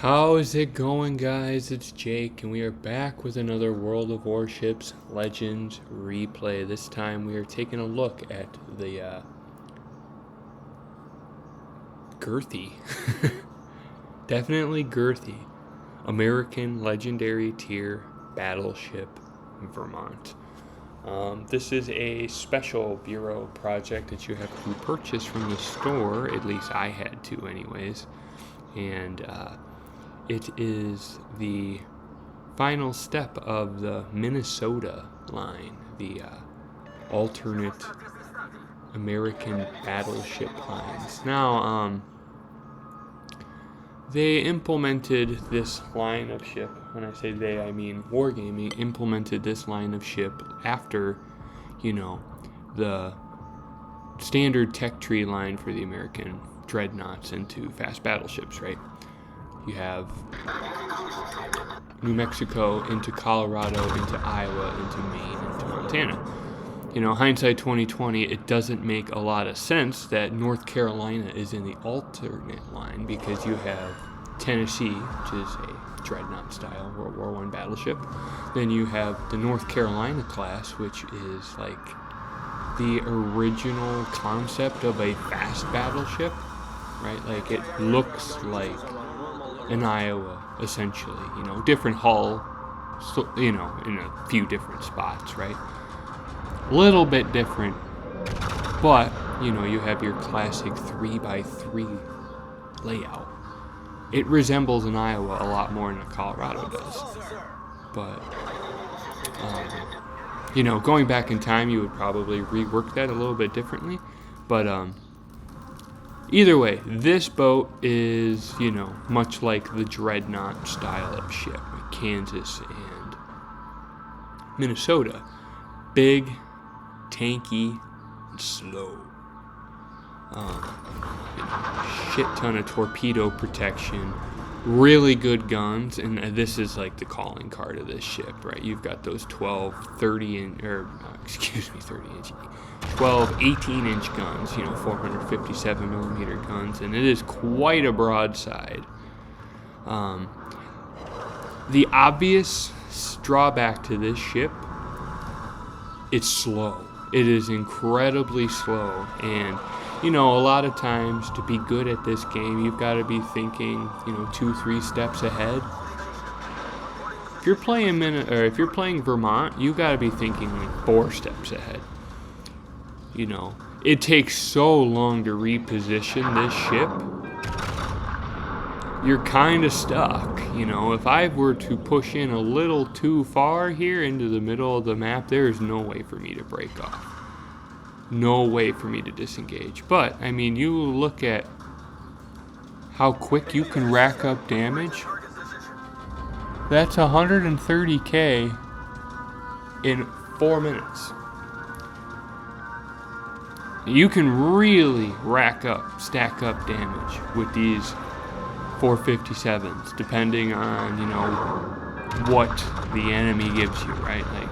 How is it going, guys? It's Jake, and we are back with another World of Warships Legends replay. This time we are taking a look at the girthy, definitely girthy, American Legendary Tier Battleship Vermont. This is a special Bureau project that you have to purchase from the store, at least I had to anyways, and it is the final step of the Minnesota line, the alternate American battleship lines. Now, they implemented this line of ship. When I say they, I mean Wargaming implemented this line of ship after, the standard tech tree line for the American dreadnoughts into fast battleships, right? You have New Mexico into Colorado, into Iowa, into Maine, into Montana. Hindsight 2020, it doesn't make a lot of sense that North Carolina is in the alternate line because you have Tennessee, which is a dreadnought-style World War I battleship. Then you have the North Carolina class, which is like the original concept of a fast battleship, right? Like it looks like in Iowa, essentially, different hull, so, in a few different spots, right? A little bit different, but, you have your classic 3x3 layout. It resembles an Iowa a lot more than a Colorado does, but, going back in time, you would probably rework that a little bit differently, but, either way, this boat is, much like the dreadnought style of ship, like Kansas and Minnesota. Big, tanky, and slow. Shit ton of torpedo protection, really good guns, and this is like the calling card of this ship, right? You've got those 12, 18-inch guns, 457 millimeter guns, and it is quite a broadside. The obvious drawback to this ship, it's slow. It is incredibly slow, and a lot of times to be good at this game, you've got to be thinking, 2-3 steps ahead. If you're playing Vermont, you got to be thinking like 4 steps ahead. It takes so long to reposition this ship. You're kind of stuck. If I were to push in a little too far here into the middle of the map, there is no way for me to break off. No way for me to disengage. But, you look at how quick you can rack up damage. That's 130k in 4 minutes. You can really stack up damage with these 457s, depending on, what the enemy gives you, right? Like,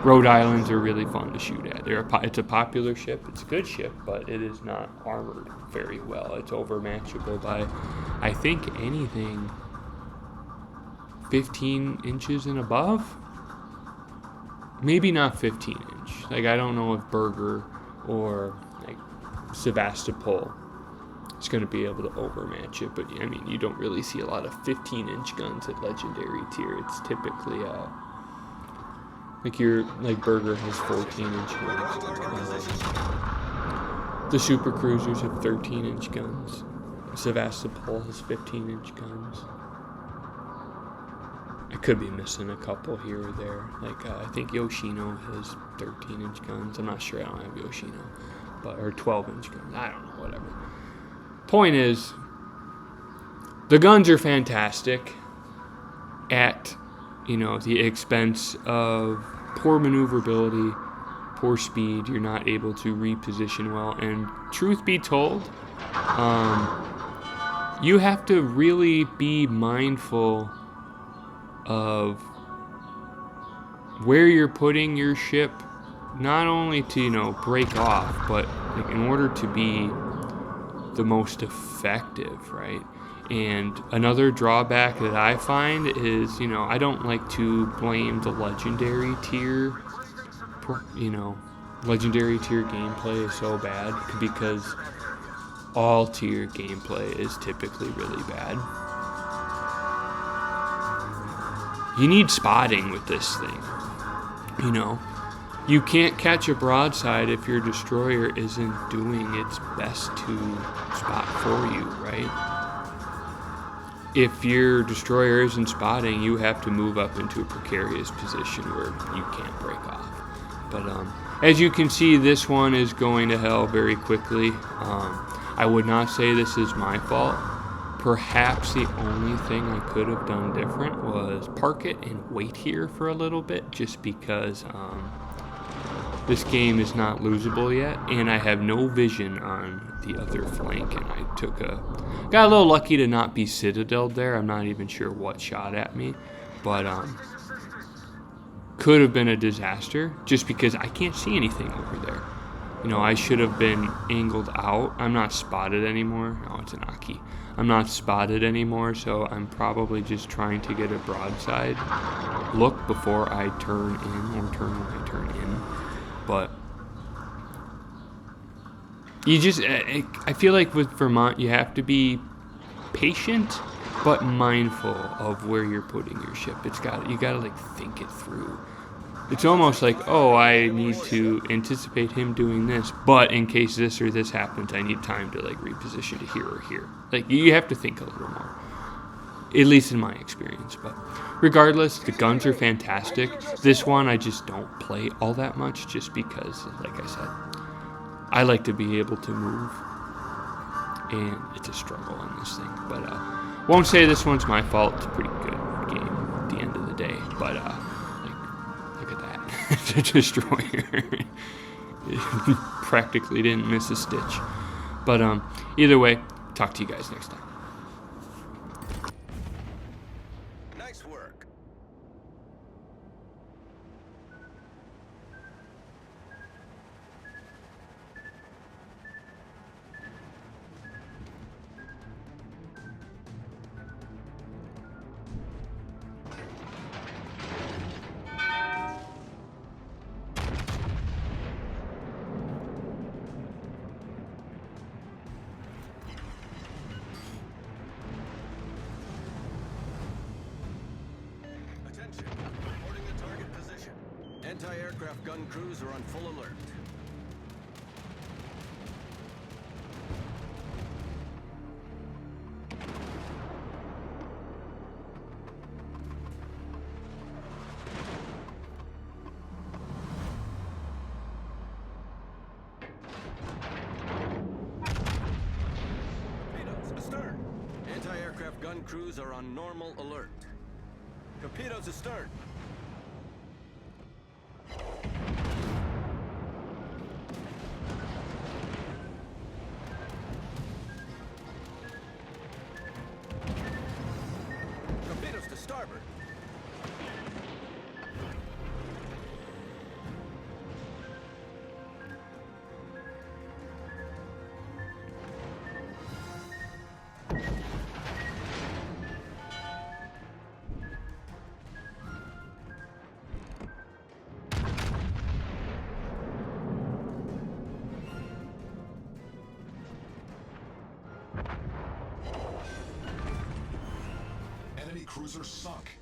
Rhode Islands are really fun to shoot at. It's a popular ship. It's a good ship, but it is not armored very well. It's overmatchable by, I think, anything 15 inches and above. Maybe not 15 inch. Like, I don't know if Berger or like Sevastopol is going to be able to overmatch it, but you don't really see a lot of 15-inch guns at legendary tier. It's typically like Berger has 14-inch guns. The super cruisers have 13-inch guns. Sevastopol has 15-inch guns. I could be missing a couple here or there. Like I think Yoshino has 13-inch guns. I'm not sure. I don't have Yoshino, or 12-inch guns. I don't know. Whatever. Point is, the guns are fantastic at the expense of poor maneuverability, poor speed. You're not able to reposition well, and truth be told, you have to really be mindful of where you're putting your ship, not only to break off, but like in order to be the most effective, right? And another drawback that I find is, I don't like to blame the legendary tier, legendary tier gameplay is so bad, because all tier gameplay is typically really bad. You need spotting with this thing, You can't catch a broadside if your destroyer isn't doing its best to spot for you, right? If your destroyer isn't spotting, you have to move up into a precarious position where you can't break off. But as you can see, this one is going to hell very quickly. I would not say this is my fault. Perhaps the only thing I could have done different was park it and wait here for a little bit, just because this game is not losable yet, and I have no vision on the other flank, and I got a little lucky to not be citadeled there. I'm not even sure what shot at me, but could have been a disaster, just because I can't see anything over there. I should have been angled out. I'm not spotted anymore. Oh, it's an Aki. I'm not spotted anymore, so I'm probably just trying to get a broadside look before I turn in, or turn when I turn in. But I feel like with Vermont, you have to be patient, but mindful of where you're putting your ship. You gotta like think it through. It's almost like, I need to anticipate him doing this, but in case this or this happens, I need time to like reposition to here or here. Like, you have to think a little more, at least in my experience. But regardless, the guns are fantastic. This one I just don't play all that much, just because, like I said, I like to be able to move, and it's a struggle on this thing. But won't say this one's my fault. It's a pretty good game at the end of the day. But look at that. The destroyer practically didn't miss a stitch. But either way, talk to you guys next time. Nice work. Reporting the target position. Anti-aircraft gun crews are on full alert. Torpedoes astern. Anti-aircraft gun crews are on normal alert. Torpedoes astern. Torpedoes to starboard. Enemy cruiser sunk.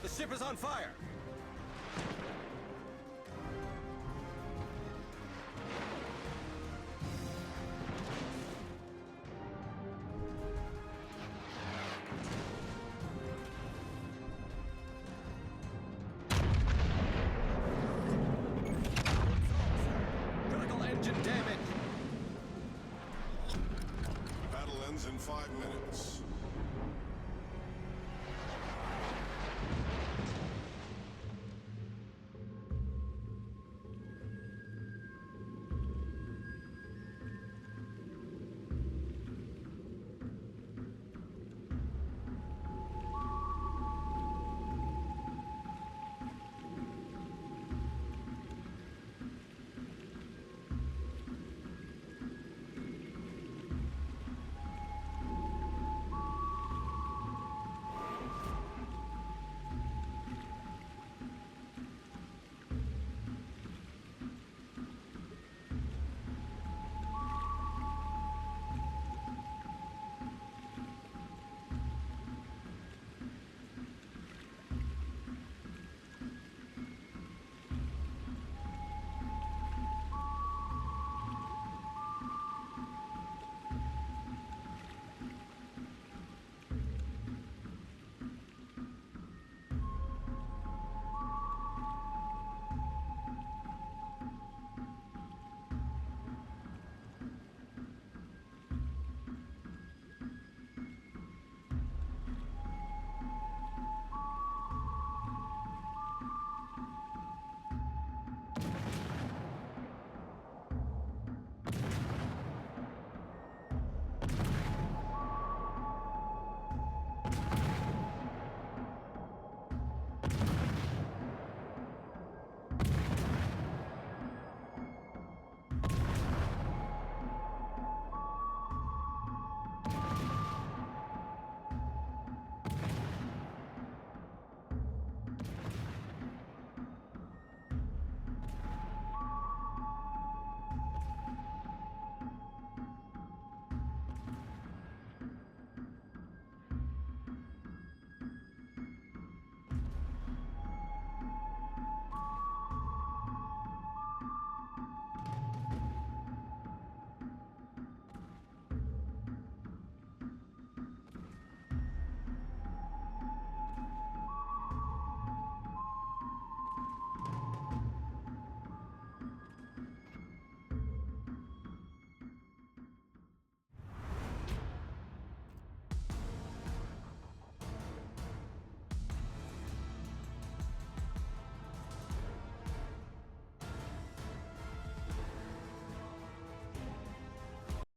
The ship is on fire.